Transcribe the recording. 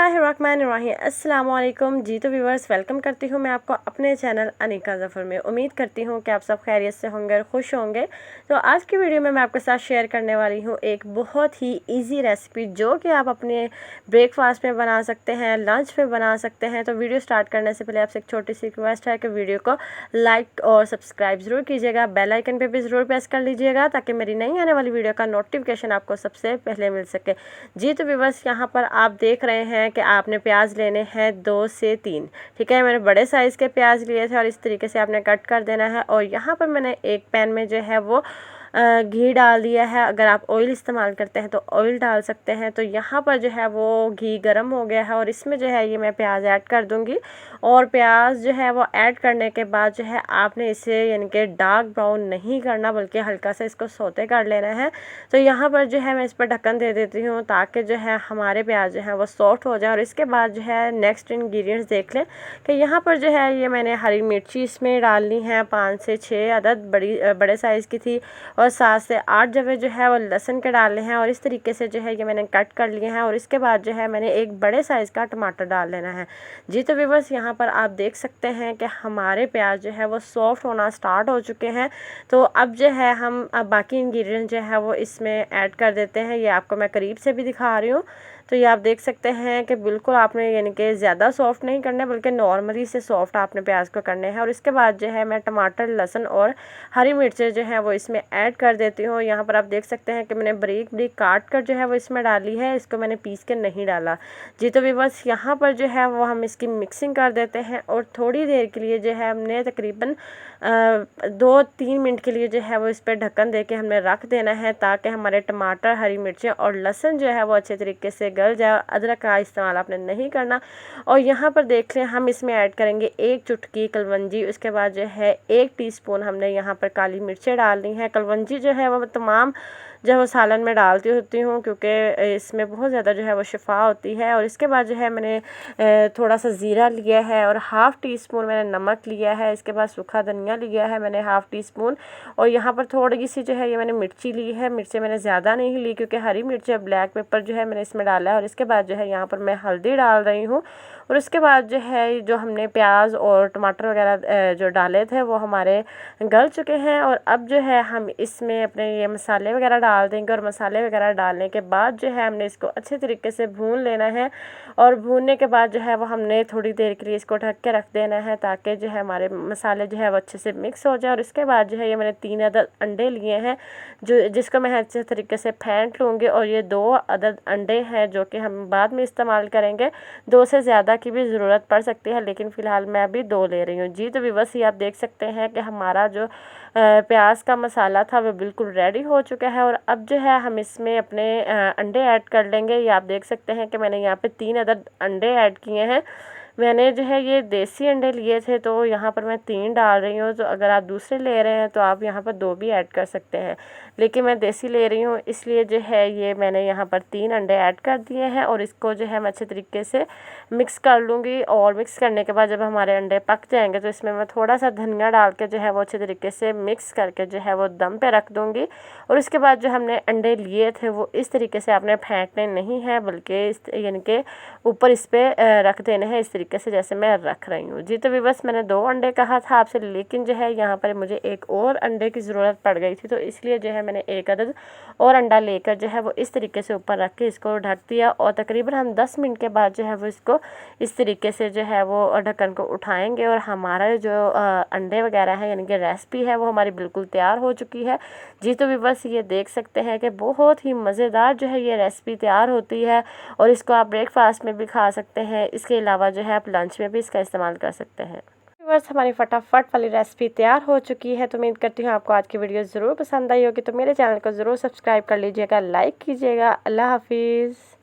बिस्मिल्लाहिर्रहमानिर्रहीम। अस्सलाम वालेकुम जी। तो व्यूवर्स, वेलकम करती हूँ मैं आपको अपने चैनल अनीका ज़फ़र में। उम्मीद करती हूँ कि आप सब खैरियत से होंगे और खुश होंगे। तो आज की वीडियो में मैं आपके साथ शेयर करने वाली हूँ एक बहुत ही इजी रेसिपी, जो कि आप अपने ब्रेकफास्ट में बना सकते हैं, लंच में बना सकते हैं। तो वीडियो स्टार्ट करने से पहले आपसे एक छोटी सी रिक्वेस्ट है कि वीडियो को लाइक और सब्सक्राइब ज़रूर कीजिएगा, बेल आइकन पे भी ज़रूर प्रेस कर लीजिएगा ताकि मेरी नई आने वाली वीडियो का नोटिफिकेशन आपको सबसे पहले मिल सके। जी तो व्यूवर्स, यहाँ पर आप देख रहे हैं कि आपने प्याज लेने हैं 2 से 3। ठीक है, मैंने बड़े साइज़ के प्याज लिए थे और इस तरीके से आपने कट कर देना है। और यहाँ पर मैंने एक पैन में जो है वो घी डाल दिया है। अगर आप ऑयल इस्तेमाल करते हैं तो ऑयल डाल सकते हैं। तो यहाँ पर जो है वो घी गर्म हो गया है और इसमें जो है ये मैं प्याज ऐड कर दूँगी। और प्याज जो है वो ऐड करने के बाद जो है आपने इसे यानी कि डार्क ब्राउन नहीं करना, बल्कि हल्का सा इसको सौते कर लेना है। तो यहाँ पर जो है मैं इस पर ढक्कन दे देती हूँ ताकि जो है हमारे प्याज जो है वो सॉफ्ट हो जाए। और इसके बाद जो है नेक्स्ट इंग्रेडिएंट्स देख लें कि यहाँ पर जो है ये मैंने हरी मिर्ची इसमें डालनी है, 5 से 6 अदद बड़े साइज़ की थी। और 7 से 8 जवे जो है वो लहसुन के डालने हैं और इस तरीके से जो है ये मैंने कट कर लिए हैं। और इसके बाद जो है मैंने एक बड़े साइज़ का टमाटर डाल लेना है। जी तो व्यूअर्स, यहाँ पर आप देख सकते हैं कि हमारे प्याज जो है वो सॉफ्ट होना स्टार्ट हो चुके हैं। तो अब जो है हम बाकी इंग्रेडिएंट जो है वो इसमें ऐड कर देते हैं। ये आपको मैं करीब से भी दिखा रही हूँ। तो ये आप देख सकते हैं कि बिल्कुल आपने यानी कि ज़्यादा सॉफ्ट नहीं करना, बल्कि नॉर्मली से सॉफ्ट आपने प्याज को करने हैं। और इसके बाद जो है मैं टमाटर, लहसुन और हरी मिर्चें जो हैं वो इसमें ऐड कर देती हूँ। यहाँ पर आप देख सकते हैं कि मैंने बारीक बारीक काट कर जो है वो इसमें डाली है, इसको मैंने पीस के नहीं डाला। जी तो व्यूअर्स, यहाँ पर जो है वो हम इसकी मिक्सिंग कर देते हैं और थोड़ी देर के लिए जो है हमने तकरीबन 2-3 मिनट के लिए जो है वो इस पर ढक्कन दे के हमने रख देना है, ताकि हमारे टमाटर, हरी मिर्चें और लहसुन जो है वो अच्छे तरीके से गल जाए। अदरक का इस्तेमाल आपने नहीं करना। और यहाँ पर देख लें, हम इसमें ऐड करेंगे 1 चुटकी कलवंजी। उसके बाद जो है 1 टीस्पून हमने यहाँ पर काली मिर्चें डालनी है। कलवंजी जो है वो तमाम जो है वो सालन में डालती होती हूँ, क्योंकि इसमें बहुत ज़्यादा जो है वो शिफा होती है। और इसके बाद जो है मैंने थोड़ा सा ज़ीरा लिया है और 1/2 टीस्पून मैंने नमक लिया है। इसके बाद सूखा धनिया लिया है मैंने 1/2 टीस्पून। और यहाँ पर थोड़ी सी जो है ये मैंने मिर्ची ली है। मिर्ची मैंने ज़्यादा नहीं ली, क्योंकि हरी मिर्च और ब्लैक पेपर जो है मैंने इसमें डाला है। और इसके बाद जो है यहाँ पर मैं हल्दी डाल रही हूँ। और उसके बाद जो है जो हमने प्याज और टमाटर वगैरह जो डाले थे वो हमारे गल चुके हैं। और अब जो है हम इसमें अपने ये मसाले वगैरह डाल देंगे। और मसाले वगैरह डालने के बाद जो है हमने इसको अच्छे तरीके से भून लेना है। और भूनने के बाद जो है वो हमने थोड़ी देर के लिए इसको ढक के रख देना है, ताकि जो है हमारे मसाले जो है वो अच्छे से मिक्स हो जाए। और इसके बाद जो है ये मैंने 3 अदद अंडे लिए हैं, जिसको मैं अच्छे तरीके से फेंट लूँगी। और ये 2 अदद अंडे हैं जो कि हम बाद में इस्तेमाल करेंगे। 2 से ज़्यादा की भी ज़रूरत पड़ सकती है, लेकिन फ़िलहाल मैं अभी 2 ले रही हूँ। जी तो व्यूअर्स, ये आप देख सकते हैं कि हमारा जो प्याज का मसाला था वो बिल्कुल रेडी हो चुका है। और अब जो है हम इसमें अपने अंडे ऐड कर लेंगे। ये आप देख सकते हैं कि मैंने यहाँ पे 3 अदद अंडे ऐड किए हैं। मैंने जो है ये देसी अंडे लिए थे, तो यहाँ पर मैं 3 डाल रही हूँ। तो अगर आप दूसरे ले रहे हैं तो आप यहाँ पर 2 भी ऐड कर सकते हैं, लेकिन मैं देसी ले रही हूँ, इसलिए जो है ये मैंने यहाँ पर 3 अंडे ऐड कर दिए हैं। और इसको जो है मैं अच्छे तरीके से मिक्स कर लूँगी। और मिक्स करने के बाद जब हमारे अंडे पक जाएंगे तो इसमें मैं थोड़ा सा धनिया डाल के जो है वो अच्छे तरीके से मिक्स करके जो है वो दम पे रख दूँगी। और उसके बाद जो हमने अंडे लिए थे वो इस तरीके से आपने फेंटने नहीं है, बल्कि इस यानी कि ऊपर इस पर रख देने हैं, इस तरीके से जैसे मैं रख रही हूँ। जी तो व्यूअर्स, मैंने 2 अंडे कहा था आपसे, लेकिन जो है यहाँ पर मुझे एक और अंडे की ज़रूरत पड़ गई थी, तो इसलिए जो है मैंने 1 अदद और अंडा लेकर जो है वो इस तरीके से ऊपर रख के इसको ढक दिया। और तकरीबन हम 10 मिनट के बाद जो है वो इसको इस तरीके से जो है वो ढक्कन को उठाएंगे। और हमारा जो अंडे वगैरह है यानी कि रेसिपी है वो हमारी बिल्कुल तैयार हो चुकी है। जी तो व्यूअर्स, ये देख सकते हैं कि बहुत ही मज़ेदार जो है ये रेसिपी तैयार होती है। और इसको आप ब्रेकफास्ट में भी खा सकते हैं। इसके अलावा जो है आप लंच में भी इसका इस्तेमाल कर सकते हैं। व्यूअर्स, हमारी फटाफट वाली रेसिपी तैयार हो चुकी है। तो उम्मीद करती हूँ आपको आज की वीडियो ज़रूर पसंद आई होगी। तो मेरे चैनल को ज़रूर सब्सक्राइब कर लीजिएगा, लाइक कीजिएगा। अल्लाह हाफिज़।